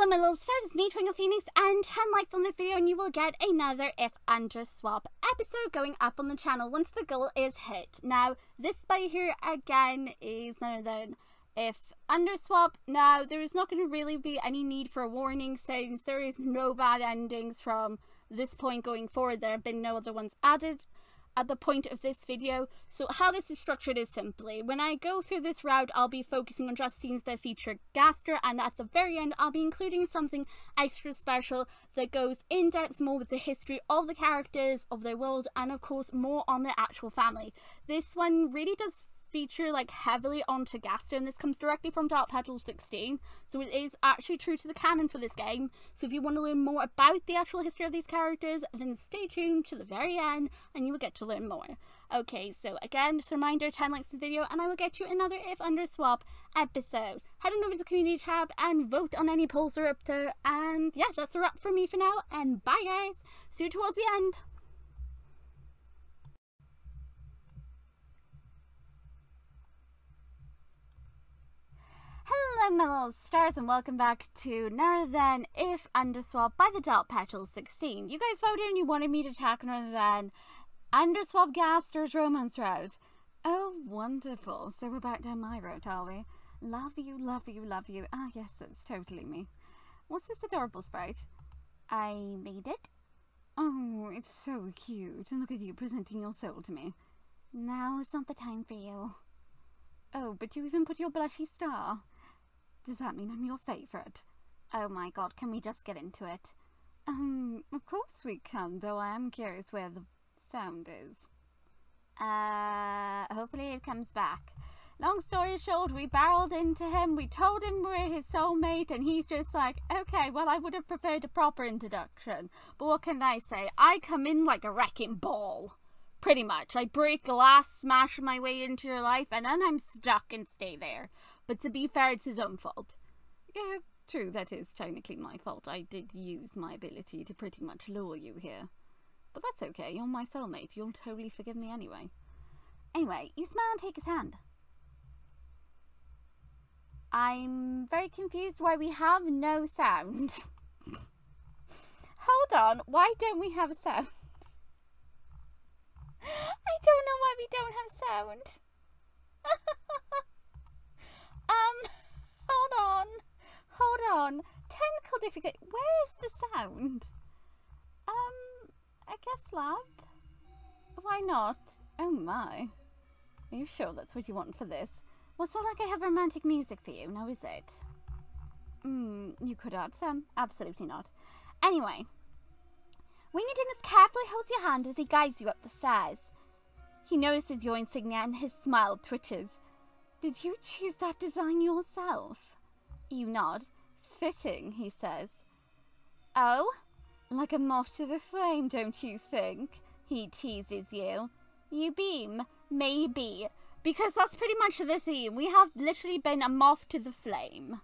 Hello my little stars, it's me TwinklePhoenix, and 10 likes on this video and you will get another If Underswap episode going up on the channel once the goal is hit. Now this by here again is none other than If Underswap. Now there is not going to really be any need for a warning since there is no bad endings from this point going forward. There have been no other ones added at the point of this video. So how this is structured is simply, when I go through this route, I'll be focusing on just scenes that feature Gaster, and at the very end I'll be including something extra special that goes in depth more with the history of the characters, of their world, and of course more on their actual family. This one really does feature like heavily onto Gaster, and this comes directly from darkpetal16, so it is actually true to the canon for this game. So if you want to learn more about the actual history of these characters, then stay tuned to the very end and you will get to learn more. Okay, so again, just a reminder, 10 likes this video and I will get you another If Underswap episode. Head on over to the community tab and vote on any polls that are up there, and yeah, that's a wrap for me for now, and bye guys, see you towards the end. Hello my little stars and welcome back to none other than If Underswap by the darkpetal16. You guys voted and you wanted me to tackle none other than Underswap Gaster's romance route. Oh wonderful, so we're back down my route, are we? Love you, love you, love you. Ah yes, that's totally me. What's this adorable sprite? I made it. Oh, it's so cute, and look at you presenting your soul to me. Now is not the time for you. Oh, but you even put your blushy star. Does that mean I'm your favourite? Oh my god, can we just get into it? Of course we can, though I am curious where the sound is. Hopefully it comes back. Long story short, we barreled into him, we told him we're his soulmate, and he's just like, okay, well I would have preferred a proper introduction. But what can I say? I come in like a wrecking ball. Pretty much. I break glass, smash my way into your life, and then I'm stuck and stay there. But to be fair, it's his own fault. Yeah, true, that is technically my fault. I did use my ability to pretty much lure you here. But that's okay, you're my soulmate. You'll totally forgive me anyway. Anyway, you smile and take his hand. I'm very confused why we have no sound. Hold on, why don't we have a sound? I don't know why we don't have sound. Hold on. Technical difficulty. Where is the sound? I guess lab? Why not? Oh my. Are you sure that's what you want for this? Well, it's not like I have romantic music for you, now is it? You could add some. Absolutely not. Anyway. Wingedingus carefully holds your hand as he guides you up the stairs. He notices your insignia and his smile twitches. Did you choose that design yourself? You nod. Fitting, he says. Oh? Like a moth to the flame, don't you think? He teases you. You beam. Maybe. Because that's pretty much the theme. We have literally been a moth to the flame.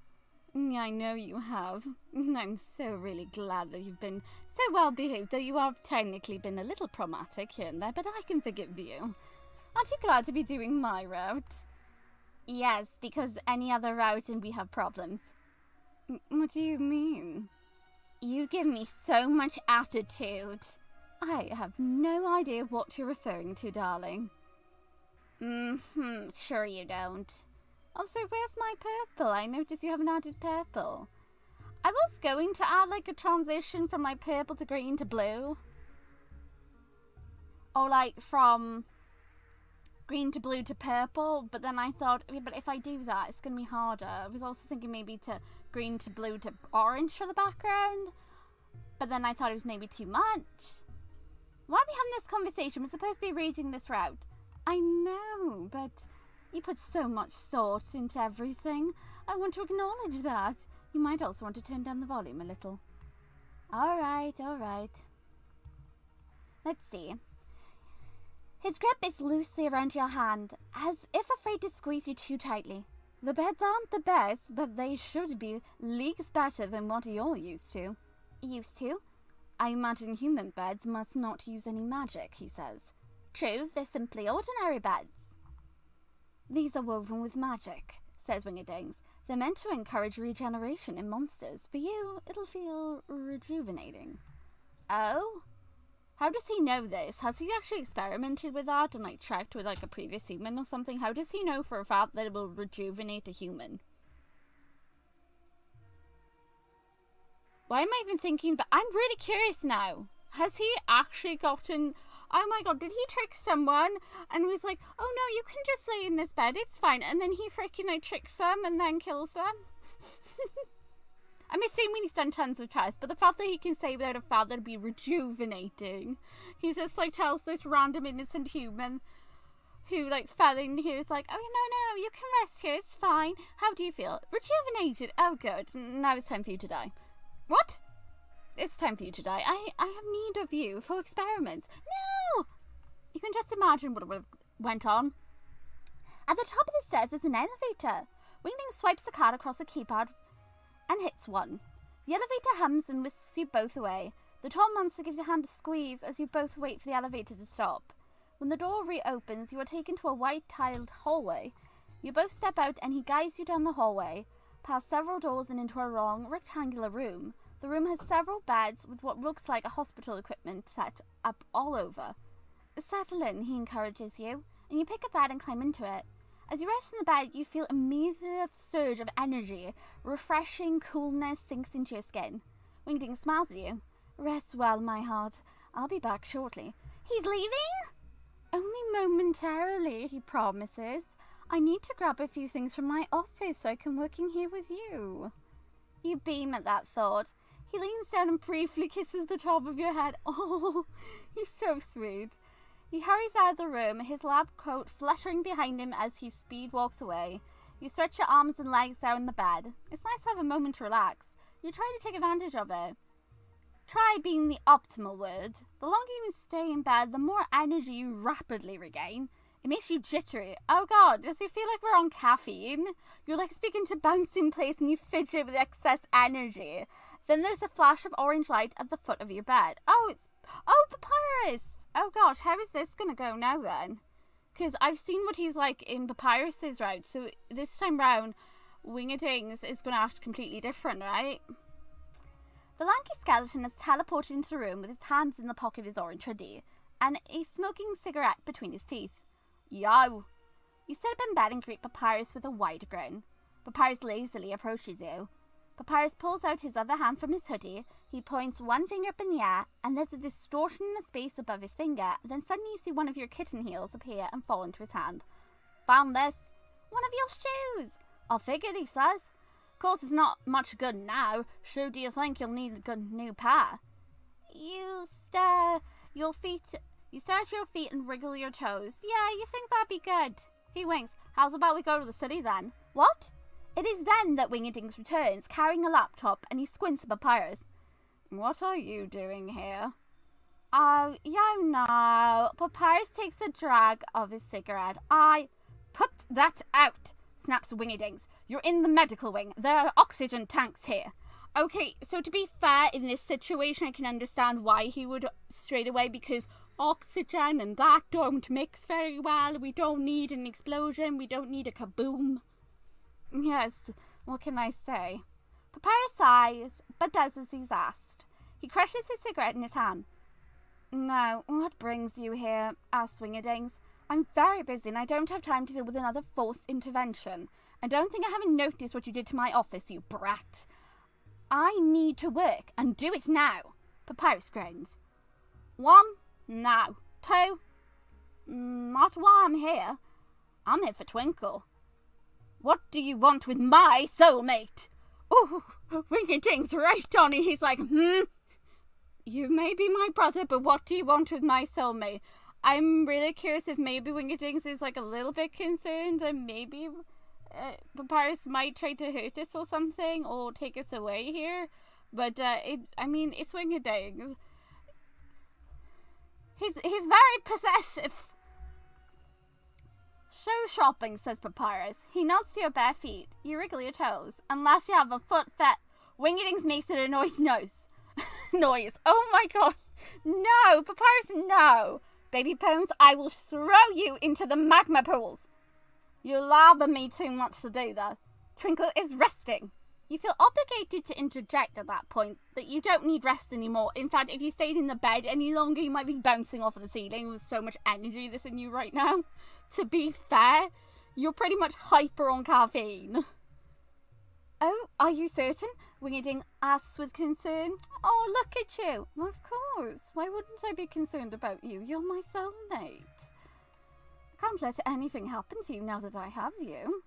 I know you have. I'm so really glad that you've been so well behaved, though you have technically been a little problematic here and there, but I can forgive you. Aren't you glad to be doing my route? Yes, because any other route and we have problems. What do you mean? You give me so much attitude. I have no idea what you're referring to, darling. Sure you don't. Also, where's my purple? I noticed you haven't added purple. I was going to add like a transition from like purple to green to blue. Or like from green to blue to purple, but then I thought, yeah, but if I do that, it's going to be harder. I was also thinking maybe to green to blue to orange for the background, but then I thought it was maybe too much. Why are we having this conversation? We're supposed to be reading this route. I know, but you put so much thought into everything. I want to acknowledge that. You might also want to turn down the volume a little. Alright. Let's see. His grip is loosely around your hand, as if afraid to squeeze you too tightly. The beds aren't the best, but they should be leagues better than what you're used to. Used to? I imagine human beds must not use any magic, he says. True, they're simply ordinary beds. These are woven with magic, says Wingedingus, They're meant to encourage regeneration in monsters. For you, it'll feel rejuvenating. Oh? How does he know this? Has he actually experimented with that and like checked with like a previous human or something? How does he know for a fact that it will rejuvenate a human? Why am I even thinking about? I'm really curious now. Has he actually gotten... Oh my god, did he trick someone and was like, oh no, you can just lay in this bed, it's fine. And then he freaking like tricks them and then kills them? I'm assuming he's done tons of tests, but the fact that he can say without a fact that it'd be rejuvenating. He's just like tells this random innocent human who like fell in here is like, oh no, you can rest here, it's fine. How do you feel? Rejuvenated. Oh good, now it's time for you to die. What? It's time for you to die. I have need of you for experiments. No! You can just imagine what would have went on. At the top of the stairs is an elevator. Wingling swipes the card across the keypad and hits 1. The elevator hums and whisks you both away. The tall monster gives your hand a squeeze as you both wait for the elevator to stop. When the door reopens, you are taken to a white-tiled hallway. You both step out and he guides you down the hallway, past several doors and into a long, rectangular room. The room has several beds with what looks like a hospital equipment set up all over. Settle in, he encourages you, and you pick a bed and climb into it. As you rest in the bed, you feel a immediate surge of energy. Refreshing coolness sinks into your skin. Wingding smiles at you. Rest well, my heart. I'll be back shortly. He's leaving? Only momentarily, he promises. I need to grab a few things from my office so I can work in here with you. You beam at that thought. He leans down and briefly kisses the top of your head. Oh, he's so sweet. He hurries out of the room, his lab coat fluttering behind him as he speed walks away. You stretch your arms and legs down in the bed. It's nice to have a moment to relax. You try to take advantage of it. Try being the optimal word. The longer you stay in bed, the more energy you rapidly regain. It makes you jittery. Oh god, does it feel like we're on caffeine? Your legs begin to bounce in place and you fidget with excess energy. Then there's a flash of orange light at the foot of your bed. Oh, Papyrus! Oh gosh, how is this gonna go now then? Because I've seen what he's like in Papyrus's route, so this time round, Wingadings is gonna act completely different, right? The lanky skeleton has teleported into the room with his hands in the pocket of his orange hoodie and a smoking cigarette between his teeth. Yo! You sit up in bed and greet Papyrus with a wide grin. Papyrus lazily approaches you. Papyrus pulls out his other hand from his hoodie. He points one finger up in the air, and there's a distortion in the space above his finger. Then suddenly you see one of your kitten heels appear and fall into his hand. Found this. One of your shoes. I figured, he says. Of course, it's not much good now. So do you think you'll need a good new pair? You stare at your feet and wriggle your toes. Yeah, you think that'd be good. He winks. How's about we go to the city then? What? It is then that Wingadings returns, carrying a laptop, and he squints at Papyrus. What are you doing here? Oh, you know. Papyrus takes a drag of his cigarette. Put that out, snaps Wingadings. You're in the medical wing. There are oxygen tanks here. Okay, so to be fair, in this situation, I can understand why he would straight away, because oxygen and that don't mix very well. We don't need an explosion. We don't need a kaboom. Yes, what can I say? Papyrus sighs, but does as he's asked. He crushes his cigarette in his hand. Now, what brings you here? Asks Wingadings. I'm very busy and I don't have time to deal with another forced intervention. I don't think I haven't noticed what you did to my office, you brat. I need to work, and do it now. Papyrus grins. 1, now. 2, not why I'm here. I'm here for Twinkle. What do you want with my soulmate? Ooh, Wingadings right on it. He's like, You may be my brother, but what do you want with my soulmate? I'm really curious if maybe Wingadings is like a little bit concerned and maybe Papyrus might try to hurt us or something or take us away here. But it's Wingadings. He's very possessive. Show shopping, says Papyrus. He nods to your bare feet. You wriggle your toes. Unless you have a foot fat. Wingadings makes it a noise. Noise. Oh my god. No, Papyrus, no. Baby Pones, I will throw you into the magma pools. You love me too much to do that. Twinkle is resting. You feel obligated to interject at that point that you don't need rest anymore. In fact, if you stayed in the bed any longer, you might be bouncing off of the ceiling with so much energy that's in you right now. To be fair, you're pretty much hyper on caffeine. Oh, are you certain? Wingeding asks with concern. Oh, look at you. Of course. Why wouldn't I be concerned about you? You're my soulmate. I can't let anything happen to you now that I have you.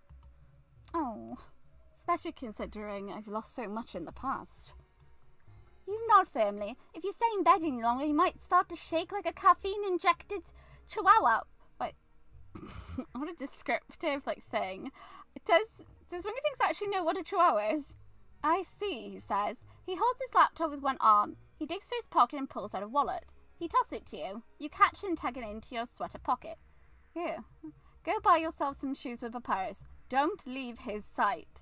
Oh, especially considering I've lost so much in the past. You nod firmly. If you stay in bed any longer, you might start to shake like a caffeine-injected chihuahua. Wait, what a descriptive, thing. Does Wingedings actually know what a chihuahua is? I see, he says. He holds his laptop with one arm. He digs through his pocket and pulls out a wallet. He tosses it to you. You catch it and tug it into your sweater pocket. Here, go buy yourself some shoes with Papyrus. Don't leave his sight.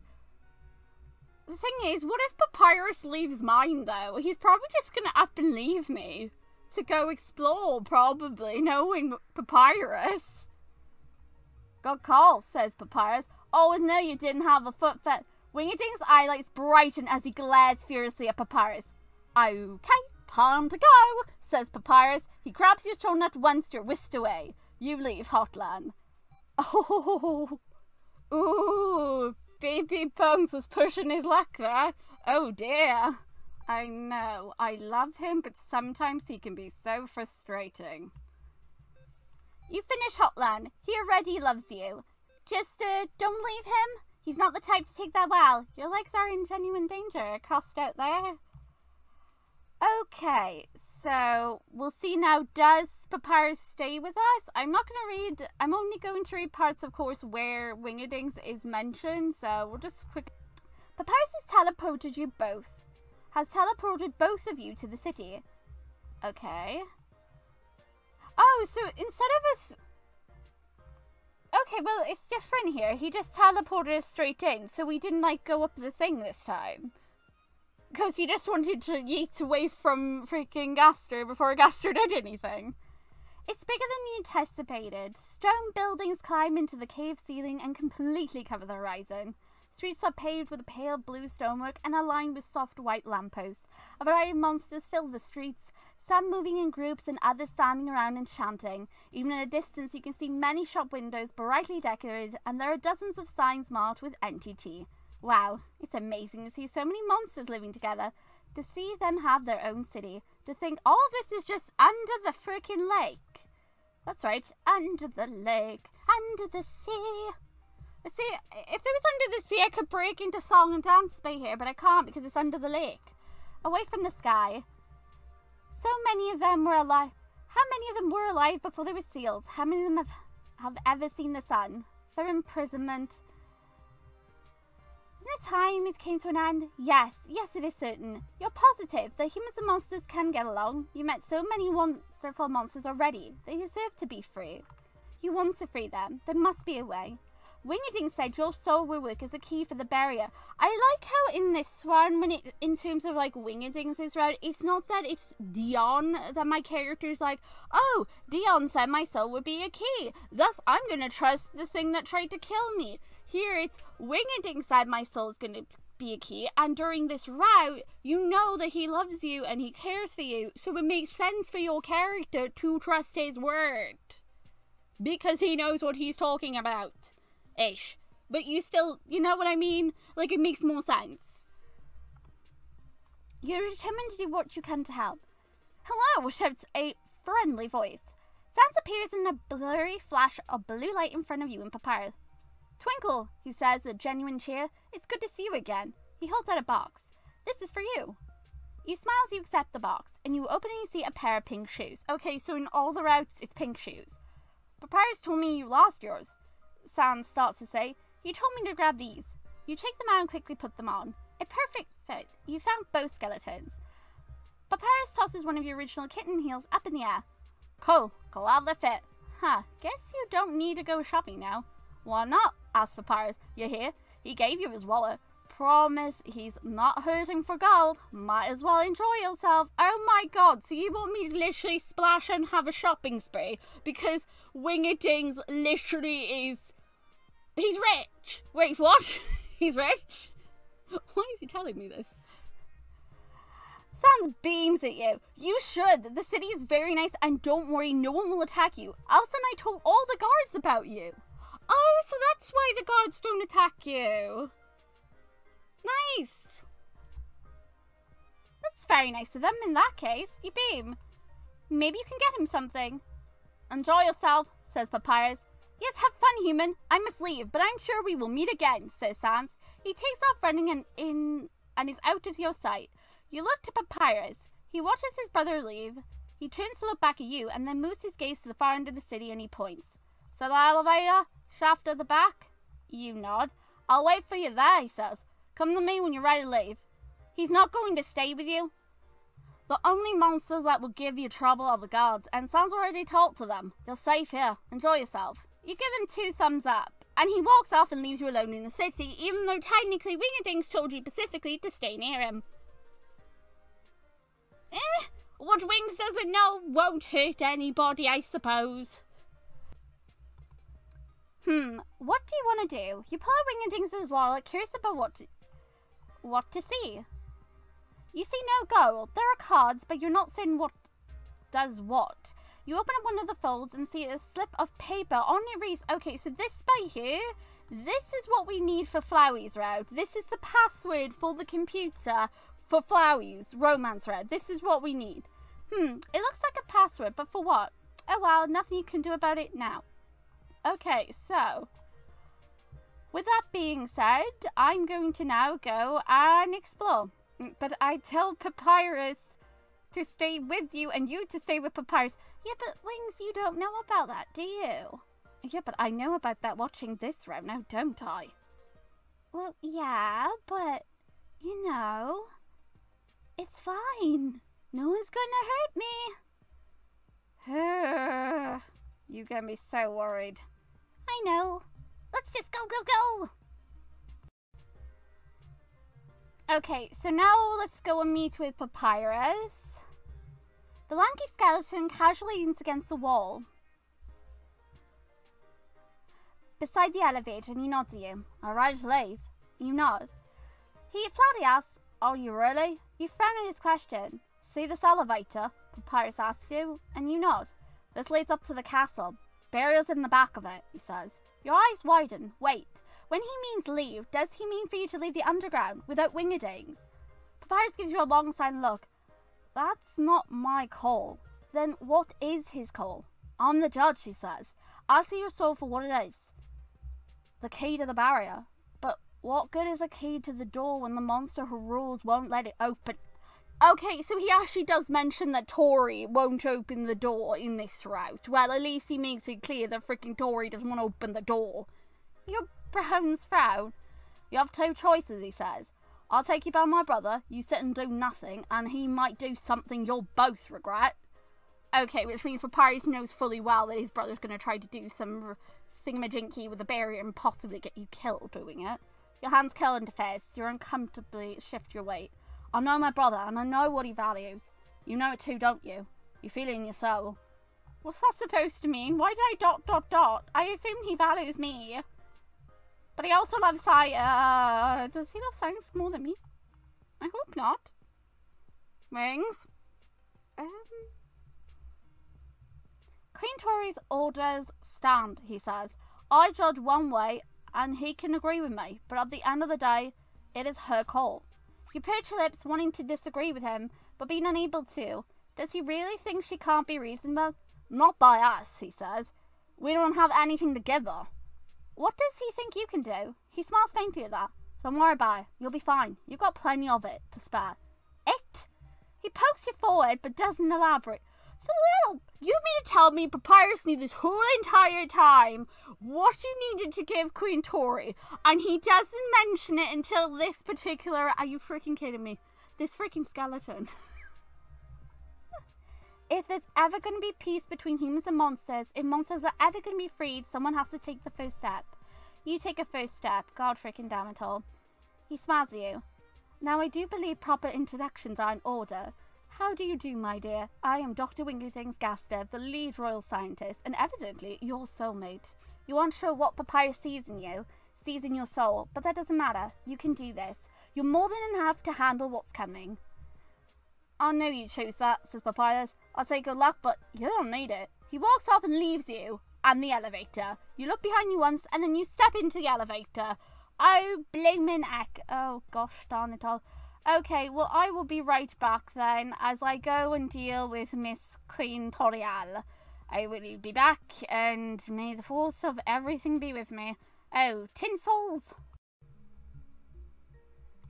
The thing is, what if Papyrus leaves mine, though? He's probably just going to up and leave me to go explore, probably, knowing Papyrus. Good call, says Papyrus. Always know you didn't have a foot fit. Wingeding's eyelights brighten as he glares furiously at Papyrus. Okay, time to go, says Papyrus. He grabs your shoulder at once, you're whisked away. You leave Hotland. Oh, ooh, Baby Bones was pushing his luck there. Oh dear. I know, I love him, but sometimes he can be so frustrating. You finish Hotland. He already loves you. Just, don't leave him. He's not the type to take that well. Your legs are in genuine danger. Crossed out there. Okay, so we'll see now. Does Papyrus stay with us? I'm not going to read. I'm only going to read parts, of course, where Wingedings is mentioned. So we'll just quick. Papyrus has teleported you both. Has teleported both of you to the city. Okay. Oh, so instead of us... Okay, well, it's different here. He just teleported us straight in, so we didn't, go up the thing this time. Because he just wanted to yeet away from freaking Gaster before Gaster did anything. It's bigger than you anticipated. Stone buildings climb into the cave ceiling and completely cover the horizon. Streets are paved with a pale blue stonework and are lined with soft white lampposts. A variety of monsters fill the streets, some moving in groups and others standing around and chanting. Even in a distance you can see many shop windows brightly decorated, and there are dozens of signs marked with NTT. Wow, it's amazing to see so many monsters living together. To see them have their own city. To think all of this is just under the frickin' lake. That's right, under the lake, under the sea. See, if it was under the sea, I could break into song and dance by here, but I can't because it's under the lake. Away from the sky. So many of them were alive. How many of them were alive before they were sealed? How many of them have ever seen the sun? Their imprisonment. Isn't it time it came to an end? Yes, it is certain. You're positive that humans and monsters can get along. You met so many wonderful monsters already. They deserve to be free. You want to free them. There must be a way. Wingeding said your soul will work as a key for the barrier. I like how in this one, in terms of Wingedings' route, it's not that it's Dion that my character's like, oh, Dion said my soul would be a key. Thus, I'm going to trust the thing that tried to kill me. Here, it's Wingeding said my soul's going to be a key. And during this route, you know that he loves you and he cares for you. So it makes sense for your character to trust his word. Because he knows what he's talking about. Ish. But you still, you know what I mean? It makes more sense. You're determined to do what you can to help. Hello, shouts a friendly voice. Sans appears in a blurry flash of blue light in front of you and Papyrus. Twinkle, he says, a genuine cheer. It's good to see you again. He holds out a box. This is for you. You smile as you accept the box, and you open and you see a pair of pink shoes. Okay, so in all the routes, it's pink shoes. Papyrus told me you lost yours. Sans starts to say, he told me to grab these. You take them out and quickly put them on. A perfect fit. You found both skeletons. Papyrus tosses one of your original kitten heels up in the air. Cool. Glad they fit. Huh. Guess you don't need to go shopping now. Why not? Asked Papyrus. You hear? He gave you his wallet. Promise he's not hurting for gold. Might as well enjoy yourself. Oh my god, so you want me to literally splash and have a shopping spree? Because Wingedings literally is... He's rich. Wait, what? He's rich? Why is he telling me this? Sans beams at you. You should. The city is very nice and don't worry, no one will attack you. Alison, I told all the guards about you. Oh, so that's why the guards don't attack you. Nice. That's very nice of them in that case. You beam. Maybe you can get him something. Enjoy yourself, says Papyrus. Yes, have fun, human. I must leave, but I'm sure we will meet again, says Sans. He takes off running and is out of your sight. You look to Papyrus. He watches his brother leave. He turns to look back at you and then moves his gaze to the far end of the city and he points. So the elevator? Shaft at the back? You nod. I'll wait for you there, he says. Come to me when you're ready to leave. He's not going to stay with you. The only monsters that will give you trouble are the guards, and Sans already talked to them. You're safe here. Enjoy yourself. You give him 2 thumbs up, and he walks off and leaves you alone in the city, even though technically Wingerdings told you specifically to stay near him. What Wings doesn't know won't hurt anybody, I suppose. What do you want to do? You pull out Wingerdings' wallet, curious about what to see. You see no gold. There are cards, but you're not certain what does what. You open up one of the folds and see a slip of paper. On it reads, okay, so this by here, this is what we need for Flowey's Route. This is the password for the computer for Flowey's Romance Route. This is what we need. It looks like a password, but for what? Oh well, nothing you can do about it now. Okay, so with that being said, I'm going to now go and explore. But I tell Papyrus to stay with you and you to stay with Papyrus. Yeah, but Wings, you don't know about that, do you? Yeah, but I know about that watching this route now, don't I? Well, yeah, but, you know, it's fine. No one's gonna hurt me. You get me so worried. I know. Let's just go, go, go. Okay, so now let's go and meet with Papyrus. The lanky skeleton casually leans against the wall beside the elevator and he nods at you. Alright, leave. You nod. He flatly asks, are you really? You frown at his question. See this elevator? Papyrus asks you, and you nod. This leads up to the castle. Burial's in the back of it, he says. Your eyes widen. Wait. When he means leave, does he mean for you to leave the underground without Wingerdings? Papyrus gives you a long silent look. That's not my call. Then what is his call? I'm the judge, he says. I see your soul for what it is. The key to the barrier. But what good is a key to the door when the monster who rules won't let it open? Okay, so he actually does mention that Tori won't open the door in this route. Well, at least he makes it clear that freaking Tori doesn't want to open the door. Your Brown's frown. You have 2 choices, he says. I'll take you by my brother, you sit and do nothing, and he might do something you'll both regret. Okay, which means Papyrus knows fully well that his brother's going to try to do some thingamajinky with a barrier and possibly get you killed doing it. Your hands curl into fists, you uncomfortably shift your weight. I know my brother, and I know what he values. You know it too, don't you? You feel it in your soul. What's that supposed to mean? Why did I ... I assumed he values me. But he also loves science. Does he love science more than me? I hope not. Wings? Queen Tori's orders stand, he says. I judge one way, and he can agree with me. But at the end of the day, it is her call. You perch your lips, wanting to disagree with him, but being unable to. Does he really think she can't be reasonable? Not by us, he says. We don't have anything to give her. What does he think you can do? He smiles faintly at that. Don't worry about it. You'll be fine. You've got plenty of it to spare. It? He pokes you forward, but doesn't elaborate. So little, you mean to tell me Papyrus knew this whole entire time what you needed to give Queen Tori, and he doesn't mention it until this particular... Are you freaking kidding me? This freaking skeleton. If there's ever going to be peace between humans and monsters, if monsters are ever going to be freed, someone has to take the first step. You take a first step. God freaking damn it all. He smiles at you. Now I do believe proper introductions are in order. How do you do, my dear? I am Dr. Wingerdings Gaster, the lead royal scientist, and evidently your soulmate. You aren't sure what Papyrus sees in you. seizing your soul, but that doesn't matter. You can do this. You're more than enough to handle what's coming. I know you choose that, says Papyrus. I'll say good luck, but you don't need it. He walks off and leaves you and the elevator. You look behind you once, and then you step into the elevator. Oh, bloomin' heck. Oh, gosh darn it all. Okay, well, I will be right back then, as I go and deal with Miss Queen Toriel. I will be back, and may the force of everything be with me. Oh, tinsels!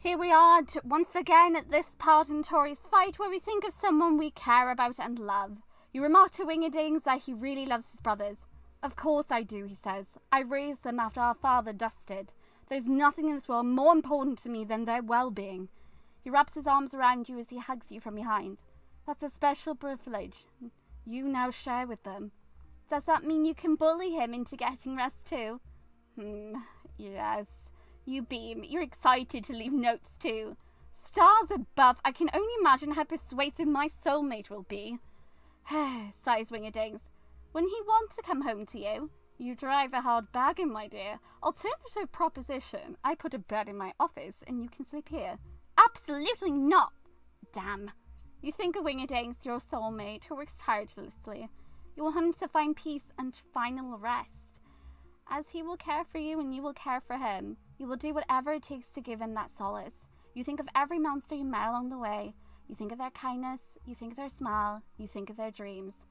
Here we are, once again, at this part in Tori's fight, where we think of someone we care about and love. You remark to Wingerdings that he really loves his brothers. Of course I do, he says. I raised them after our father dusted. There's nothing in this world more important to me than their well-being. He wraps his arms around you as he hugs you from behind. That's a special privilege you now share with them. Does that mean you can bully him into getting rest too? Yes. You beam. You're excited to leave notes too. Stars above, I can only imagine how persuasive my soulmate will be. Sighs Wingerdings. When he wants to come home to you, you drive a hard bargain, my dear. Alternative proposition. I put a bed in my office and you can sleep here. Absolutely not. Damn. You think of Wingerdings, your soulmate, who works tirelessly. You want him to find peace and final rest. As he will care for you and you will care for him, you will do whatever it takes to give him that solace. You think of every monster you met along the way. You think of their kindness, you think of their smile, you think of their dreams.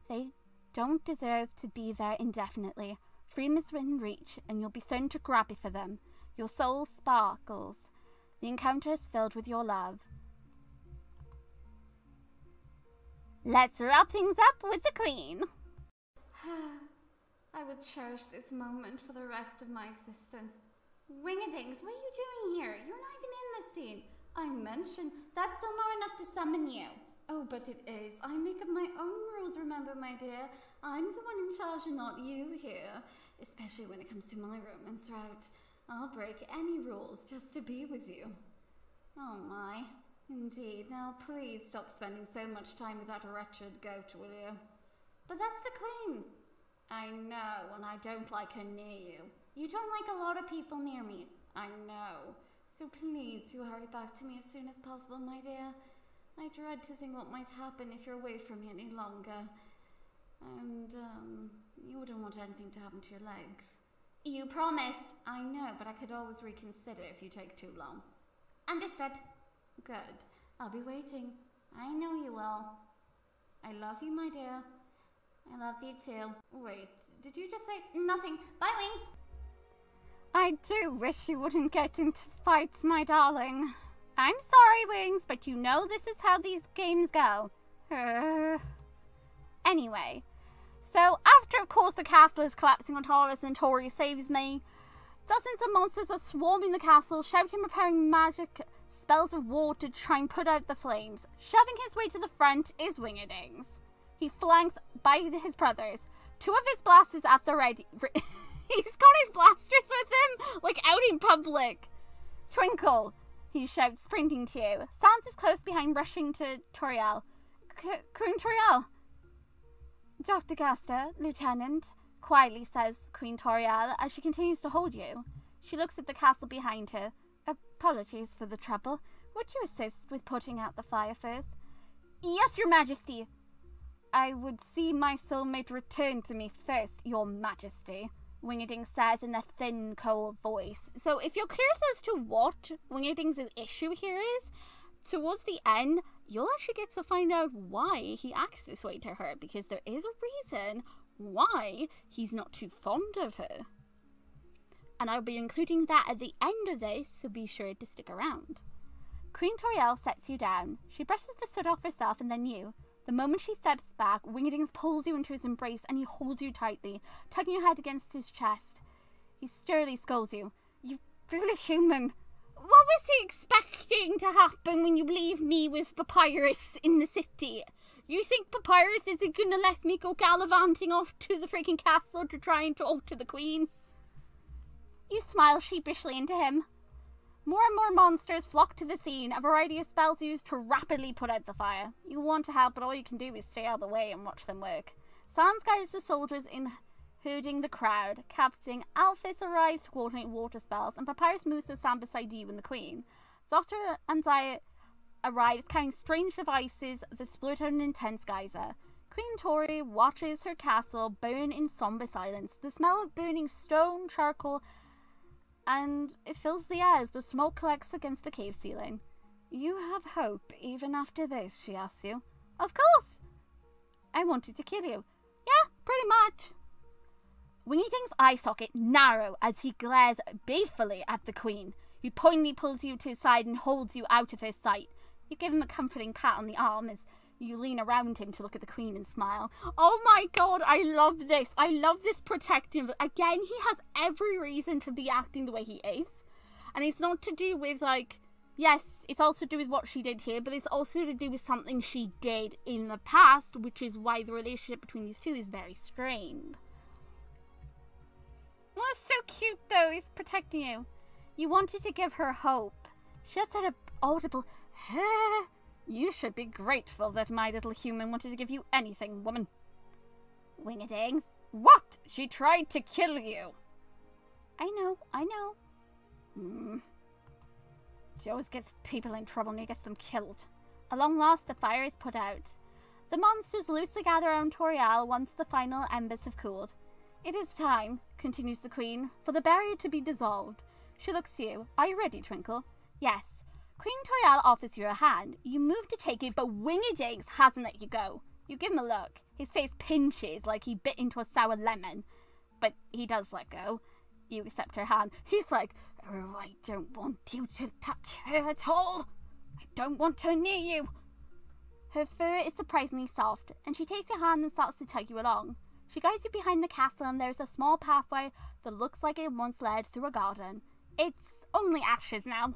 They don't deserve to be there indefinitely. Freedom is within reach, and you'll be certain to grab it for them. Your soul sparkles. The encounter is filled with your love. Let's wrap things up with the Queen. I will cherish this moment for the rest of my existence. Wingerdings, what are you doing here? You're not even in the scene. I mentioned that's still not enough to summon you. Oh, but it is. I make up my own rules, remember, my dear. I'm the one in charge and not you here. Especially when it comes to my romance route. I'll break any rules just to be with you. Oh my. Indeed. Now please stop spending so much time with that wretched goat, will you? But that's the Queen. I know, and I don't like her near you. You don't like a lot of people near me. I know. So please, you hurry back to me as soon as possible, my dear. I dread to think what might happen if you're away from me any longer. And, you wouldn't want anything to happen to your legs. You promised. I know, but I could always reconsider if you take too long. Understood. Good. I'll be waiting. I know you will. I love you, my dear. I love you too. Wait, did you just say nothing? Bye, Wings! I do wish you wouldn't get into fights, my darling. I'm sorry, Wings, but you know this is how these games go. Anyway, so after, of course, the castle is collapsing on Taurus and Tori saves me, dozens of monsters are swarming the castle, shouting, preparing magic spells of war to try and put out the flames. Shoving his way to the front is Wingerdings. He flanks by his brothers. Two of his blasters at the ready. He's got his blasters with him, like out in public. Twinkle, he shouts, sprinting to you. Sans is close behind, rushing to Toriel. Queen Toriel. Dr. Gaster, Lieutenant, quietly says Queen Toriel as she continues to hold you. She looks at the castle behind her. Apologies for the trouble. Would you assist with putting out the fire first? Yes, Your Majesty. I would see my soulmate return to me first, Your Majesty, Wingerdings says in a thin, cold voice. So if you're curious as to what Wingerdings' issue here is, towards the end, you'll actually get to find out why he acts this way to her, because there is a reason why he's not too fond of her. And I'll be including that at the end of this, so be sure to stick around. Queen Toriel sets you down. She brushes the soot off herself and then you. The moment she steps back, Wingerdings pulls you into his embrace and he holds you tightly, tugging your head against his chest. He sternly scolds you. You foolish human. What was he expecting to happen when you leave me with Papyrus in the city? You think Papyrus isn't gonna let me go gallivanting off to the freaking castle to try and talk to the Queen? You smile sheepishly into him. More and more monsters flock to the scene, a variety of spells used to rapidly put out the fire. You want to help, but all you can do is stay out of the way and watch them work. Sans guides the soldiers in hooting the crowd. Captain Alphys arrives to coordinate water spells, and Papyrus moves to stand beside you and the Queen. Dr. Anzai arrives carrying strange devices that splurt out an intense geyser. Queen Tori watches her castle burn in somber silence. The smell of burning stone, charcoal, and it fills the air as the smoke collects against the cave ceiling. You have hope even after this, she asks you. Of course! I wanted to kill you. Yeah, pretty much. Wingyting's eye socket narrow as he glares balefully at the Queen. He pointedly pulls you to his side and holds you out of his sight. You give him a comforting pat on the arm as you lean around him to look at the Queen and smile. Oh my god, I love this. I love this protective. Again, he has every reason to be acting the way he is. And it's not to do with, like, yes, it's also to do with what she did here, but it's also to do with something she did in the past, which is why the relationship between these two is very strained. Oh, it's so cute, though. He's protecting you. You wanted to give her hope. She lets out an audible, You should be grateful that my little human wanted to give you anything, woman. Wingadings. What? She tried to kill you. I know. She always gets people in trouble and gets them killed. At long last, the fire is put out. The monsters loosely gather around Toriel once the final embers have cooled. It is time, continues the Queen, for the barrier to be dissolved. She looks to you. Are you ready, Twinkle? Yes. Queen Toriel offers you a hand. You move to take it, but Wingadings hasn't let you go. You give him a look. His face pinches like he bit into a sour lemon. But he does let go. You accept her hand. He's like, oh, I don't want you to touch her at all. I don't want her near you. Her fur is surprisingly soft, and she takes your hand and starts to tug you along. She guides you behind the castle, and there's a small pathway that looks like it once led through a garden. It's only ashes now.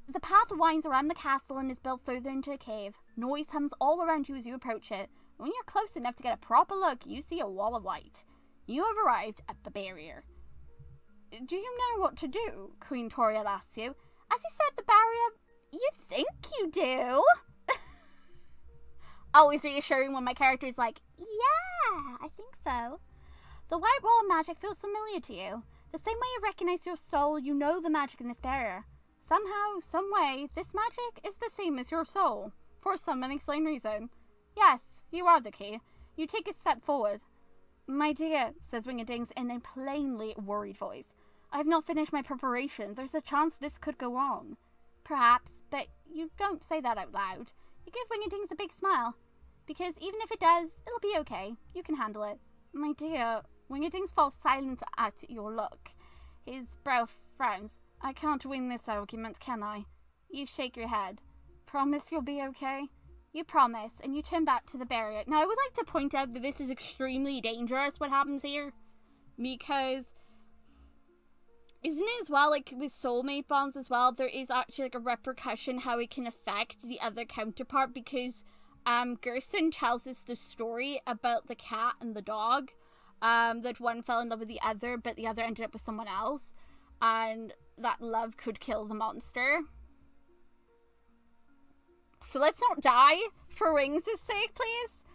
The path winds around the castle and is built further into a cave. Noise hums all around you as you approach it. When you're close enough to get a proper look, you see a wall of white. You have arrived at the barrier. Do you know what to do? Queen Toriel asks you. As you said, the barrier... You think you do? Always reassuring when my character is like, yeah, I think so. The white wall of magic feels familiar to you. The same way you recognize your soul, you know the magic in this barrier. Somehow, some way, this magic is the same as your soul. For some unexplained reason. Yes, you are the key. You take a step forward. My dear, says Wingadings in a plainly worried voice. I have not finished my preparation. There's a chance this could go wrong. Perhaps, but you don't say that out loud. You give Wingadings a big smile. Because even if it does, it'll be okay. You can handle it. My dear, Wingadings falls silent at your look. His brow frowns. I can't win this argument, can I? You shake your head. Promise you'll be okay? You promise, and you turn back to the barrier. Now, I would like to point out that this is extremely dangerous, what happens here. Because, isn't it as well, like, with soulmate bonds as well, there is actually, like, a repercussion how it can affect the other counterpart, because, Gerson tells us the story about the cat and the dog, that one fell in love with the other, but the other ended up with someone else, and that love could kill the monster. So let's not die for Wings' sake, please.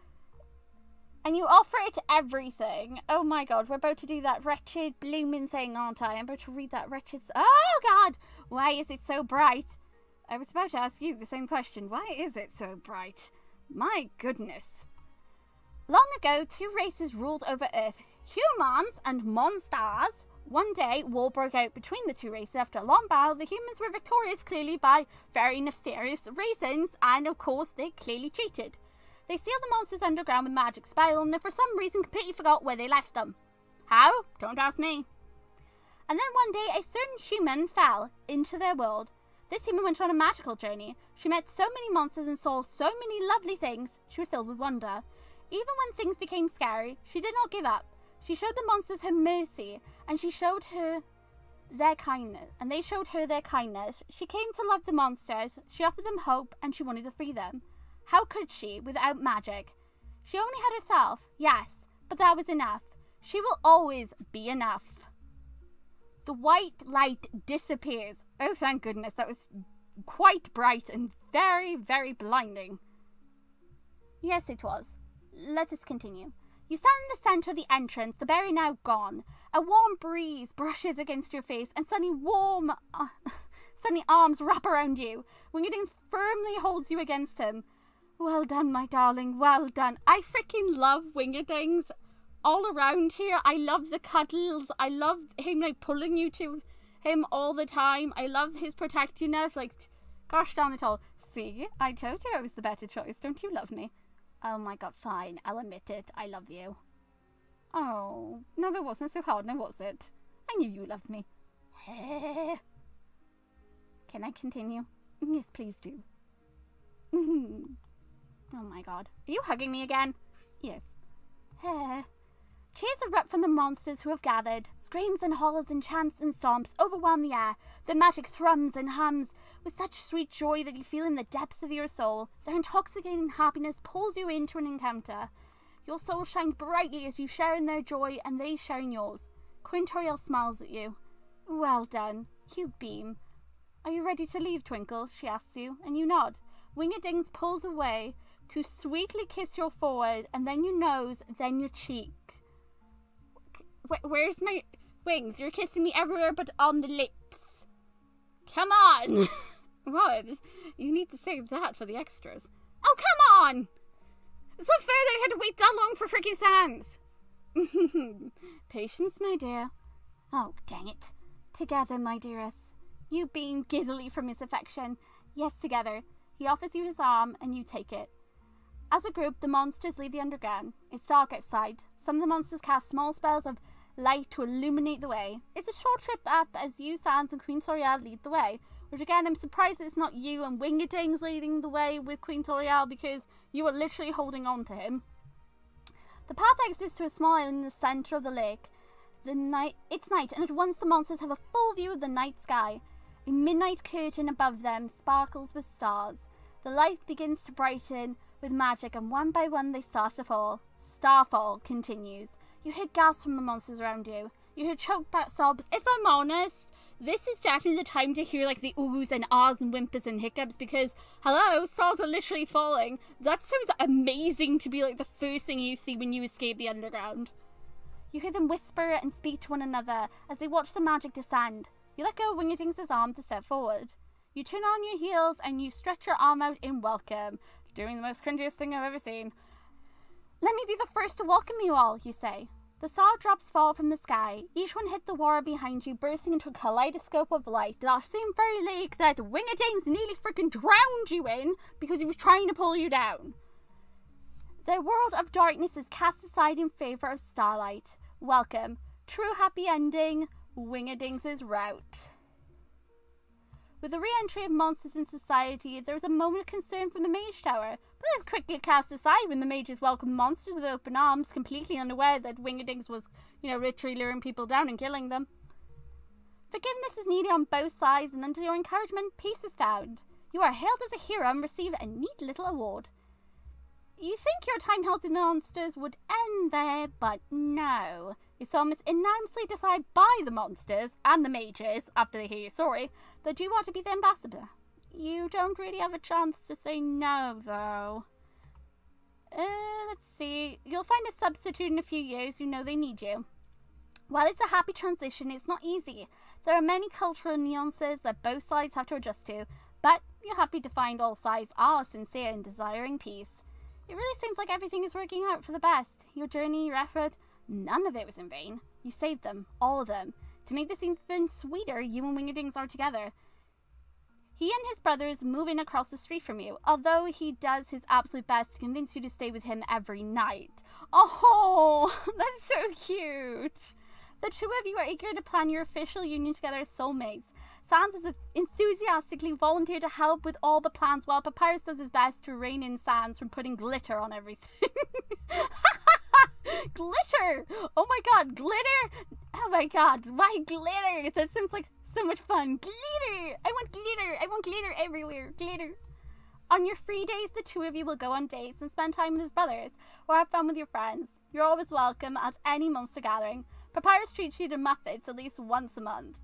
And you offer it everything. Oh my god, we're about to do that wretched blooming thing, aren't I? I'm about to read that wretched... Oh god! Why is it so bright? I was about to ask you the same question. Why is it so bright? My goodness. Long ago, two races ruled over Earth. Humans and monsters. One day, war broke out between the two races. After a long battle, the humans were victorious, clearly by very nefarious reasons, and of course, they clearly cheated. They sealed the monsters underground with magic spell, and they for some reason completely forgot where they left them. How? Don't ask me. And then one day, a certain human fell into their world. This human went on a magical journey. She met so many monsters and saw so many lovely things, she was filled with wonder. Even when things became scary, she did not give up. She showed the monsters her mercy, and she showed her their kindness, and they showed her their kindness. She came to love the monsters, she offered them hope, and she wanted to free them. How could she, without magic? She only had herself, yes, but that was enough. She will always be enough. The white light disappears. Oh, thank goodness, that was quite bright and very, very blinding. Yes, it was. Let us continue. You stand in the centre of the entrance, the berry now gone. A warm breeze brushes against your face and sunny arms wrap around you. Wingerdings firmly holds you against him. Well done, my darling, well done. I freaking love Wingerdings all around here. I love the cuddles. I love him like pulling you to him all the time. I love his protectiveness. Like, gosh darn it all. See, I told you I was the better choice. Don't you love me? Oh my god, fine. I'll admit it. I love you. Oh, no, that wasn't so hard, now was it? I knew you loved me. Can I continue? Yes, please do. Oh my god. Are you hugging me again? Yes. Cheers erupt from the monsters who have gathered. Screams and howls and chants and stomps overwhelm the air. Their magic thrums and hums with such sweet joy that you feel in the depths of your soul. Their intoxicating happiness pulls you into an encounter. Your soul shines brightly as you share in their joy and they share in yours. Queen Toriel smiles at you. Well done. You beam. Are you ready to leave, Twinkle? She asks you, and you nod. Wingerdings pulls away to sweetly kiss your forehead, and then your nose, then your cheek. Where's my wings? You're kissing me everywhere but on the lips. Come on! What? You need to save that for the extras. Oh, come on! It's not fair that I had to wait that long for freaking Sans. Patience, my dear. Oh, dang it. Together, my dearest. You beam giddily from his affection. Yes, together. He offers you his arm, and you take it. As a group, the monsters leave the underground. It's dark outside. Some of the monsters cast small spells of light to illuminate the way. It's a short trip up as you, Sans, and Queen Toriel lead the way. Which again, I'm surprised that it's not you and Wingerdings leading the way with Queen Toriel, because you are literally holding on to him. The path exits to a small island in the centre of the lake. It's night, and at once the monsters have a full view of the night sky. A midnight curtain above them sparkles with stars. The light begins to brighten with magic, and one by one they start to fall. Starfall continues. You hear gasps from the monsters around you. You hear choked back sobs. If I'm honest, this is definitely the time to hear like the oohs and ahs and whimpers and hiccups, because, hello, stars are literally falling. That sounds amazing to be like the first thing you see when you escape the underground. You hear them whisper and speak to one another as they watch the magic descend. You let go of Wingerdings' arm to step forward. You turn on your heels and you stretch your arm out in welcome. Doing the most cringiest thing I've ever seen. Let me be the first to welcome you all, you say. The star drops fall from the sky. Each one hit the water behind you, bursting into a kaleidoscope of light. That same very lake that Wingerdings nearly freaking drowned you in because he was trying to pull you down. The world of darkness is cast aside in favour of starlight. Welcome. True happy ending. Wingerdings' route. With the re-entry of monsters in society, there was a moment of concern from the mage tower, but it was quickly cast aside when the mages welcomed monsters with open arms, completely unaware that Wingerdings was, literally luring people down and killing them. Forgiveness is needed on both sides, and under your encouragement, peace is found. You are hailed as a hero and receive a neat little award. You think your time helping the monsters would end there, but no. It's almost unanimously decided by the monsters and the mages, after they hear your story, that you are to be the ambassador. You don't really have a chance to say no, though. Let's see. You'll find a substitute in a few years who know they need you. While it's a happy transition, it's not easy. There are many cultural nuances that both sides have to adjust to, but you're happy to find all sides are sincere in desiring peace. It really seems like everything is working out for the best. Your journey, your effort, none of it was in vain. You saved them, all of them. To make this even sweeter, you and Wingerdings are together. He and his brothers move in across the street from you, although he does his absolute best to convince you to stay with him every night. Oh, that's so cute. The two of you are eager to plan your official union together as soulmates. Sans has enthusiastically volunteered to help with all the plans, while Papyrus does his best to rein in Sans from putting glitter on everything. Glitter! Oh my god, glitter! Oh my god, why glitter? That seems like so much fun. Glitter! I want glitter! I want glitter everywhere! Glitter! On your free days, the two of you will go on dates and spend time with his brothers, or have fun with your friends. You're always welcome at any monster gathering. Papyrus treats you to Muffets at least once a month.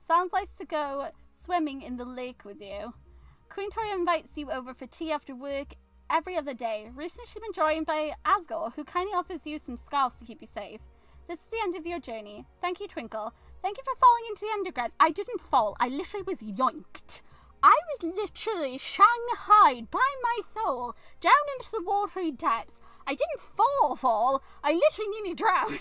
Sans likes to go swimming in the lake with you. Queen Toriel invites you over for tea after work every other day. Recently she's been joined by Asgore, who kindly offers you some scarves to keep you safe. This is the end of your journey. Thank you, Twinkle. Thank you for falling into the underground. I didn't fall. I literally was yoinked. I was literally shanghaied by my soul down into the watery depths. I didn't fall. I literally nearly drowned.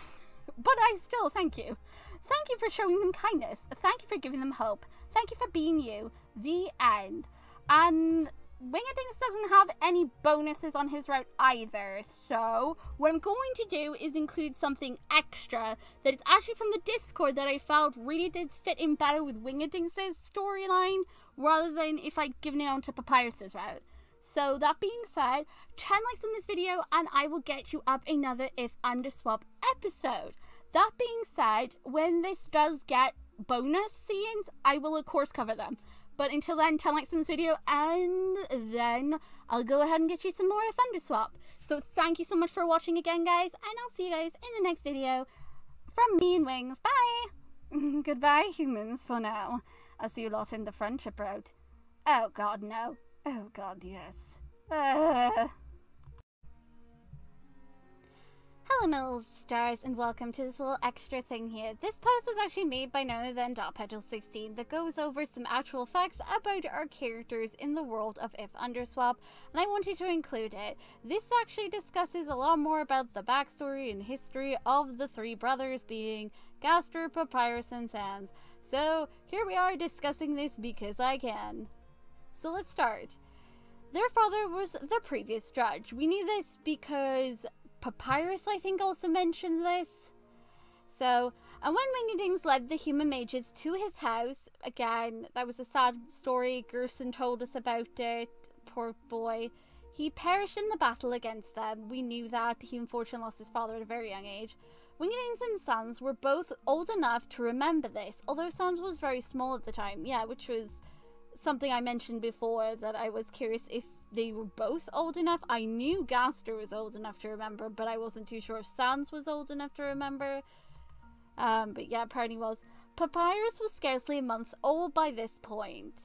But I still thank you. Thank you for showing them kindness. Thank you for giving them hope. Thank you for being you. The end. And Wingerdings doesn't have any bonuses on his route either, so what I'm going to do is include something extra that is actually from the Discord that I felt really did fit in better with Wingerdings' storyline, rather than if I'd given it on to Papyrus's route. So that being said, 10 likes on this video and I will get you up another If Underswap episode. That being said, when this does get bonus scenes, I will of course cover them. But until then, 10 likes on this video, and then I'll go ahead and get you some more If Underswap. So thank you so much for watching again, guys, and I'll see you guys in the next video. From me and Wings, bye! Goodbye, humans, for now. I'll see you lot in the friendship route. Oh god, no. Oh god, yes. Hello Mills Stars, and welcome to this little extra thing here. This post was actually made by none other than darkpetal16 that goes over some actual facts about our characters in the world of If Underswap, and I wanted to include it. This actually discusses a lot more about the backstory and history of the three brothers, being Gaster, Papyrus, and Sans. So here we are discussing this because I can. So let's start. Their father was the previous judge. We knew this because Papyrus, I think, also mentioned this. So, and when Wingerdings led the human mages to his house, again, that was a sad story. Gerson told us about it. Poor boy. He perished in the battle against them. We knew that. He unfortunately lost his father at a very young age. Wingerdings and Sans were both old enough to remember this, although Sans was very small at the time. Yeah, which was something I mentioned before, that I was curious if they were both old enough. I knew Gaster was old enough to remember, but I wasn't too sure if Sans was old enough to remember. But yeah, apparently was. Papyrus was scarcely a month old by this point.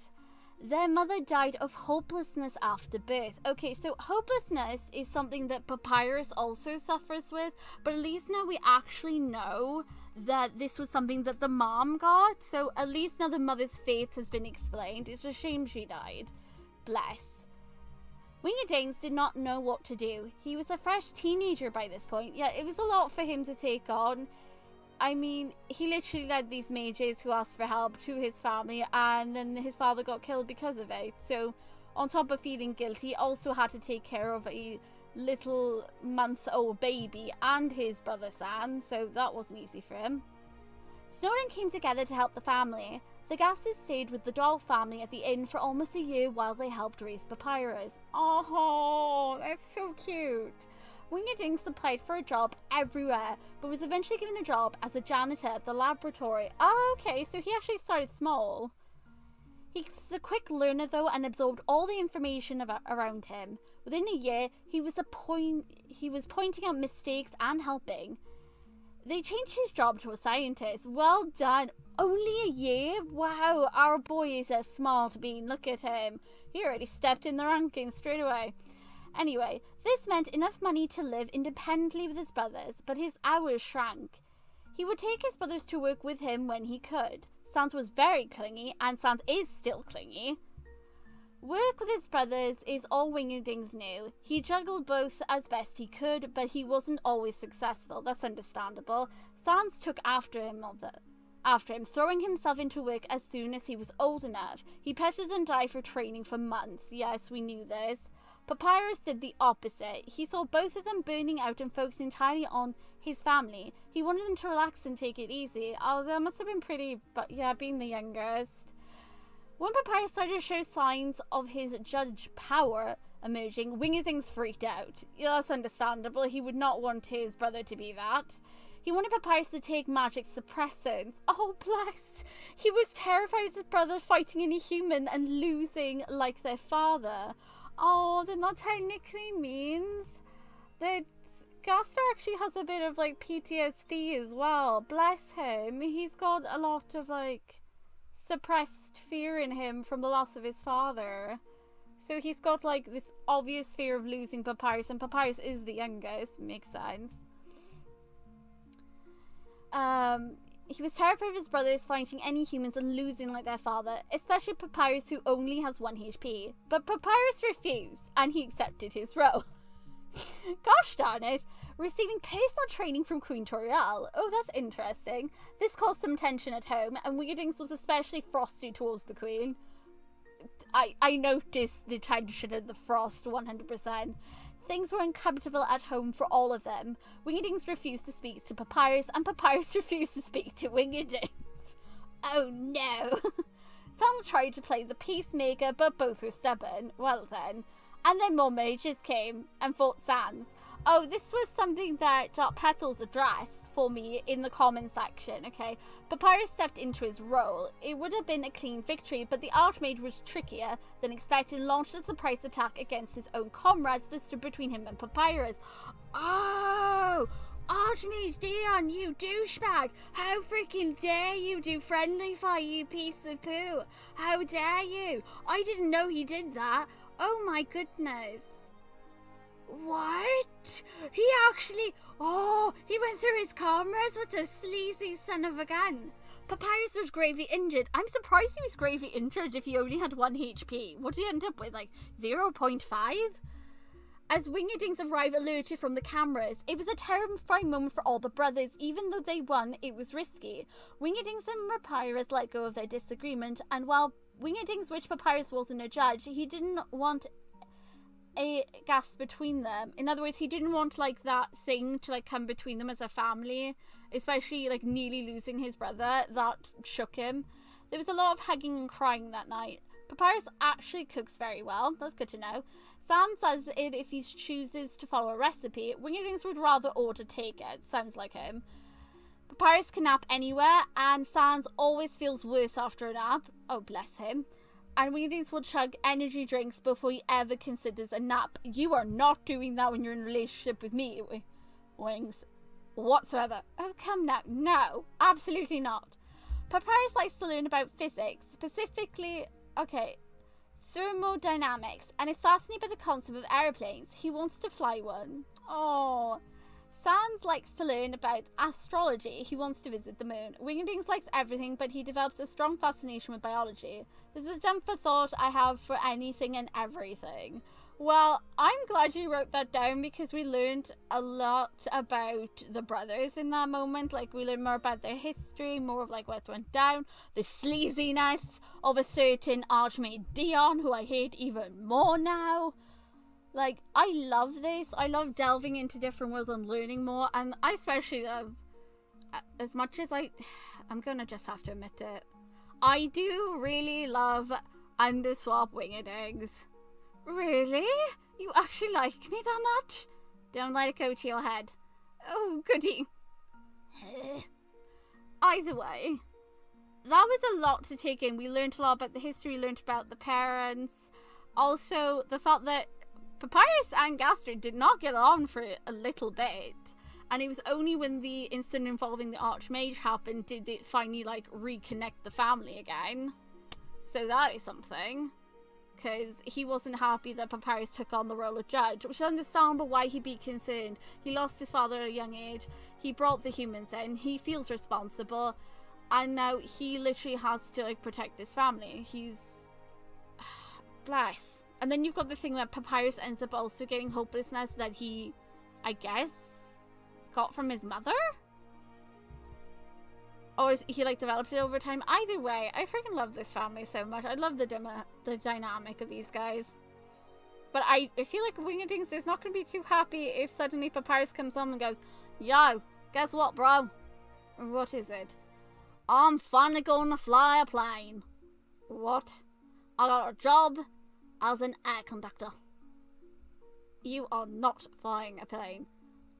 Their mother died of hopelessness after birth. Okay, so hopelessness is something that Papyrus also suffers with, but at least now we actually know that this was something that the mom got. So at least now the mother's fate has been explained. It's a shame she died. Bless. Wingerdings did not know what to do. He was a fresh teenager by this point. Yeah, it was a lot for him to take on. I mean, he literally led these mages who asked for help to his family, and then his father got killed because of it. So, on top of feeling guilty, he also had to take care of a little month-old baby and his brother Sans, so that wasn't easy for him. Snowden came together to help the family. The Gasters stayed with the doll family at the inn for almost a year while they helped raise Papyrus. Oh, that's so cute. Wingerdings applied for a job everywhere, but was eventually given a job as a janitor at the laboratory. Oh, okay, so he actually started small. He's a quick learner though, and absorbed all the information around him. Within a year, he was pointing out mistakes and helping. They changed his job to a scientist. Well done. Only a year? Wow, our boy is a smart bean. Look at him. He already stepped in the rankings straight away. Anyway, this meant enough money to live independently with his brothers, but his hours shrank. He would take his brothers to work with him when he could. Sans was very clingy, and Sans is still clingy. Work with his brothers is all Wingerdings knew. He juggled both as best he could, but he wasn't always successful. That's understandable. Sans took after him, throwing himself into work as soon as he was old enough. He pestered and died for training for months. Yes, we knew this. Papyrus did the opposite. He saw both of them burning out and focused entirely on his family. He wanted them to relax and take it easy. Oh, that must have been pretty, but yeah, being the youngest. When Papyrus started to show signs of his judge power emerging, Wingerdings freaked out. Yeah, that's understandable. He would not want his brother to be that. He wanted Papyrus to take magic suppressants. Oh, bless. He was terrified of his brother fighting any human and losing like their father. Oh, then that technically means that Gaster actually has a bit of like PTSD as well. Bless him. He's got a lot of like suppressed fear in him from the loss of his father. So he's got like this obvious fear of losing Papyrus, and Papyrus is the youngest. Makes sense. He was terrified of his brothers fighting any humans and losing like their father, especially Papyrus, who only has 1 HP. But Papyrus refused, and he accepted his role. Gosh darn it. Receiving personal training from Queen Toriel. Oh, that's interesting. This caused some tension at home, and Wingerdings was especially frosty towards the Queen. I noticed the tension and the frost 100%. Things were uncomfortable at home for all of them. Wingerdings refused to speak to Papyrus, and Papyrus refused to speak to Wingerdings. Oh no. Some tried to play the peacemaker, but both were stubborn. Well then. And then more mages came and fought Sans. Oh, this was something that Petals addressed for me in the comments section, okay? Papyrus stepped into his role. It would have been a clean victory, but the Archmage was trickier than expected and launched a surprise attack against his own comrades that stood between him and Papyrus. Oh! Archmage Dion, you douchebag! How freaking dare you do friendly fire, you piece of poo! How dare you! I didn't know he did that! Oh my goodness! What? He actually... Oh, he went through his comrades? What a sleazy son of a gun. Papyrus was gravely injured. I'm surprised he was gravely injured if he only had 1 HP. What did he end up with, like 0.5? As Wingerdings arrived alerted from the cameras, it was a terrifying moment for all the brothers. Even though they won, it was risky. Wingerdings and Papyrus let go of their disagreement, and while Wingerdings wished Papyrus wasn't a judge, he didn't want a gas between them. In other words, he didn't want like that thing to like come between them as a family, especially like nearly losing his brother. That shook him. There was a lot of hugging and crying that night. Papyrus actually cooks very well. That's good to know. Sam says it if he chooses to follow a recipe. Wingerdings would rather order takeout. Sounds like him. Papyrus can nap anywhere, and Sans always feels worse after a nap. Oh, bless him. And Wingerdings will chug energy drinks before he ever considers a nap. You are not doing that when you're in a relationship with me, Wings. Whatsoever. Oh, come now. No, absolutely not. Papyrus likes to learn about physics, specifically, okay, thermodynamics, and is fascinated by the concept of aeroplanes. He wants to fly one. Oh. Sans likes to learn about astrology. He wants to visit the moon. Wingerdings likes everything, but he develops a strong fascination with biology. This is a jump for thought I have for anything and everything. Well, I'm glad you wrote that down, because we learned a lot about the brothers in that moment. Like, we learned more about their history, more of like what went down, the sleaziness of a certain Archmage Dion, who I hate even more now. Like, I love this. I love delving into different worlds and learning more. And I especially love, as much as I'm gonna just have to admit it, I do really love Underswap Wingerdings. Really? You actually like me that much? Don't let it go to your head. Oh, goody. Either way, that was a lot to take in. We learned a lot about the history, we learned about the parents. Also, the fact that Papyrus and Gaster did not get on for a little bit, and it was only when the incident involving the Archmage happened did it finally like reconnect the family again. So that is something, because he wasn't happy that Papyrus took on the role of judge, which is understandable why he'd be concerned. He lost his father at a young age, he brought the humans in, he feels responsible, and now he literally has to like protect this family. He's bless. And then you've got the thing that Papyrus ends up also getting hopelessness that he, I guess, got from his mother? Or he like developed it over time. Either way, I freaking love this family so much. I love the dynamic of these guys. But I feel like Wingerdings is not going to be too happy if suddenly Papyrus comes on and goes, yo, guess what, bro? What is it? I'm finally going to fly a plane. What? I got a job as an air conductor. You are not flying a plane.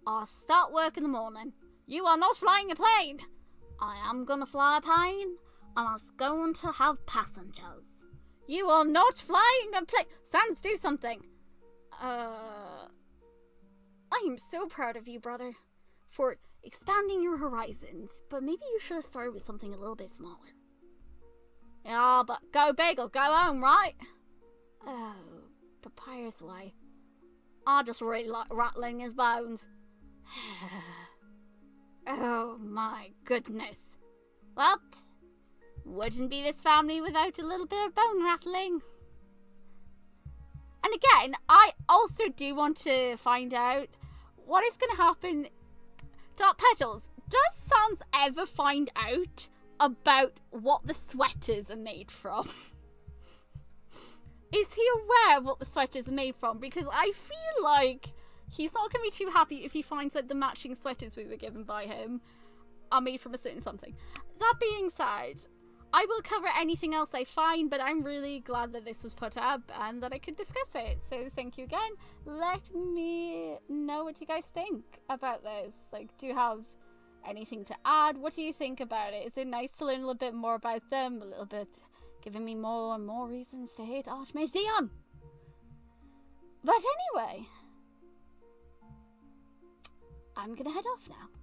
I start work in the morning. You are not flying a plane. I am gonna fly a plane, and it's going to have passengers. You are not flying a plane. Sans, do something. I am so proud of you, brother, for expanding your horizons, but maybe you should have started with something a little bit smaller. Yeah, but go big or go home, right? Oh, vampire's way. I just really like rattling his bones. Oh my goodness. Well, wouldn't be this family without a little bit of bone rattling. And again, I also do want to find out what is going to happen. Dark Petals, does Sans ever find out about what the sweaters are made from? Is he aware of what the sweaters are made from? Because I feel like he's not going to be too happy if he finds that the matching sweaters we were given by him are made from a certain something. That being said, I will cover anything else I find, but I'm really glad that this was put up and that I could discuss it. So thank you again. Let me know what you guys think about this. Like, do you have anything to add? What do you think about it? Is it nice to learn a little bit more about them? A little bit giving me more and more reasons to hate Archmage Dion. But anyway, I'm gonna head off now.